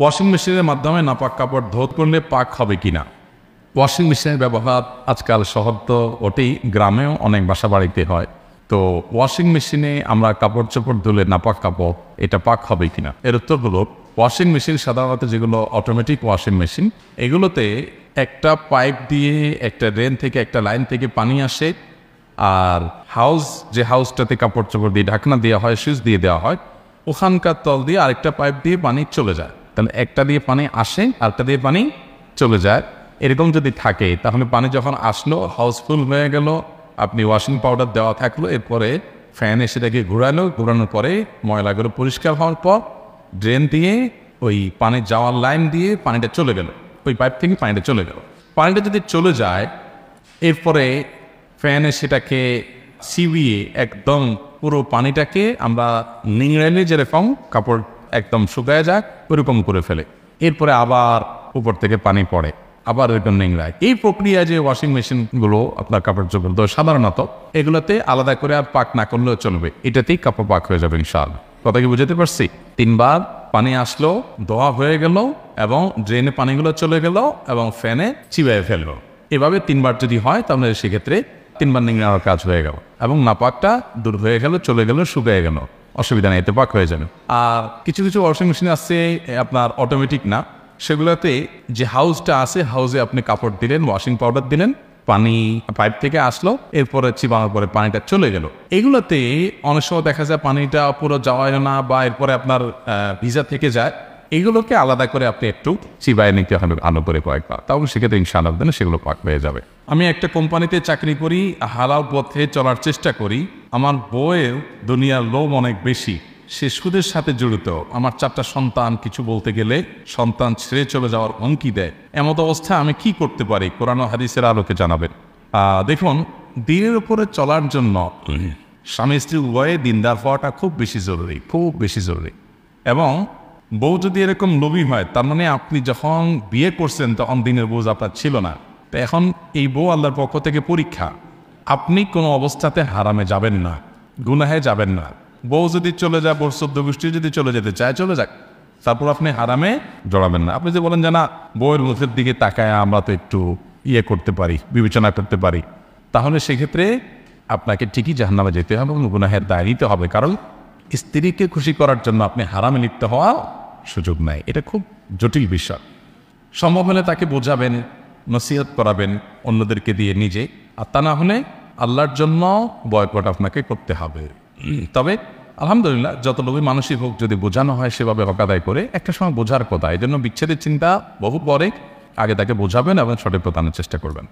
Washing মেশিনের মাধ্যমে নাপাক কাপড় ধোত করলে পাক হবে কিনা? ওয়াশিং মেশিনের ব্যবহার আজকাল শহর তো ওঠেই, গ্রামেও অনেক বাসা বাড়িতে হয়। তো ওয়াশিং মেশিনে আমরা কাপড় চোপড় ধুলে নাপাক কাপড় এটা পাক হবে কিনা, এর উত্তর হলো ওয়াশিং মেশিন সাধারণত যেগুলো অটোমেটিক ওয়াশিং মেশিন, এগুলোতে একটা পাইপ দিয়ে একটা ড্রেন থেকে একটা লাইন থেকে পানি আসে, আর যে হাউসটাতে কাপড় চোপড় দিয়ে ঢাকনা দেওয়া হয়, সুইচ দিয়ে দেওয়া হয়, ওখানকার তল দিয়ে আরেকটা পাইপ দিয়ে পানি চলে যায়। তাহলে একটা দিয়ে পানি আসে, আরেকটা দিয়ে পানি চলে যায়। এরকম যদি থাকে তাহলে পানি যখন আসলো, হাউস ফুল হয়ে গেল, আপনি ওয়াশিং পাউডার দেওয়া থাকলো, এরপরে ফ্যান এসে সেটাকে ঘোরানোর পরে ময়লাগুলো পরিষ্কার হওয়ার পর ড্রেন দিয়ে ওই পানি যাওয়ার লাইন দিয়ে পানিটা চলে গেল, ওই পাইপ থেকে পানিটা চলে গেল। পানিটা যদি চলে যায়, এরপরে ফ্যানে সেটাকে চিবিয়ে একদম পুরো পানিটাকে আমরা নিংড়াইলে যেরকম কাপড় একদম শুকায় যায় ওরকম করে ফেলে, এরপরে আবার উপর থেকে পানি পড়ে, আবার এরকম নিংড়ায়। এই প্রক্রিয়া যে ওয়াশিং মেশিনগুলো আপনার কাপড় চোপড় ধোয়, সাধারণত এগুলোতে আলাদা করে আর পাক না করলেও চলবে, এটাতেই কাপড় পাক হয়ে যাবে ইনশাআল্লাহ। কথা কি বুঝতে পারছি? 3 বার পানি আসলো, ধোয়া হয়ে গেল, এবং ড্রেনে পানিগুলো চলে গেল, এবং ফ্যানে চিবাইয়ে ফেললো। এভাবে 3 বার যদি হয় তাহলে সেক্ষেত্রে 3 বার নিংড়ানোর কাজ হয়ে গেল, এবং নাপাকটা দূর হয়ে গেল, চলে গেল, শুকিয়ে গেল, অসুবিধা নেই, এতে পাক হয়ে যাবে। আর কিছু কিছু ওয়াশিং মেশিন আছে আপনার অটোমেটিক না, সেগুলোতে যে হাউসটা আছে, হাউসে আপনি কাপড় দিলেন, ওয়াশিং পাউডার দিলেন, পানি পাইপ থেকে আসলো, এরপরে চিবানোর পরে পানিটা চলে গেল। এগুলোতে অনেক সময় দেখা যায় পানিটা পুরো যাওয়ায় না, বা এরপরে আপনার ভিজা থেকে যায়। এগুলোকে আলাদা করে আপনি একটু চিবায় নিতে হবে ভালো করে কয়েকবার, তাহলে সেক্ষেত্রে ইনশাআল্লাহ সেগুলো পাক হয়ে যাবে। আমি একটা কোম্পানিতে চাকরি করি, হালাল পথে চলার চেষ্টা করি। আমার বউয়ের দুনিয়ার লোভ অনেক বেশি, সে সুদের সাথে জড়িত। আমার 4টা সন্তান, কিছু বলতে গেলে সন্তান ছেড়ে চলে যাওয়ার হুমকি দেয়। এমত অবস্থায় আমি কি করতে পারি, কোরআন ও হাদিসের আলোকে জানাবেন। দেখুন, দিনের উপরে চলার জন্য স্বামী স্ত্রী উভয়ে দিনদার হওয়াটা খুব বেশি জরুরি, খুব বেশি জরুরি। এবং বউ যদি এরকম লোভী হয়, তার মানে আপনি যখন বিয়ে করছেন তখন দিনের বোঝ আপনার ছিল না। তো এখন এই বউ আল্লাহর পক্ষ থেকে পরীক্ষা, আপনি কোনো অবস্থাতে হারামে যাবেন না, গুনাহে যাবেন না। বউ যদি চলে যায়, বউর 14 গোষ্ঠী যদি চলে যেতে চায়, চলে যাক, তারপর আপনি হারামে জড়াবেন না। আপনি যে বলেন যে না, বউয়ের মুখের দিকে তাকায় আমরা তো একটু করতে পারি, বিবেচনা করতে পারি, তাহলে সেক্ষেত্রে আপনাকে ঠিকই জাহান্নামে যেতে হবে এবং গুনাহের দায় নিতে হবে। কারণ স্ত্রীকে খুশি করার জন্য আপনি হারামে লিপ্ত হওয়া সুযোগ নাই। এটা খুব জটিল বিষয়। সম্ভব হলে তাকে বোঝাবেন, নসিহত করাবেন অন্যদেরকে দিয়ে, নিজে। আর তা না হলে আল্লাহর জন্য বয়কট আপনাকে করতে হবে। তবে আলহামদুলিল্লাহ, যত লোভী মানুষই হোক, যদি বোঝানো হয় সেভাবে হক আদায় করে, একটা সময় বোঝার কথা। এই জন্য বিচ্ছেদের চিন্তা বহু পরে, আগে তাকে বোঝাবেন এবং সঠিক প্রদানের চেষ্টা করবেন।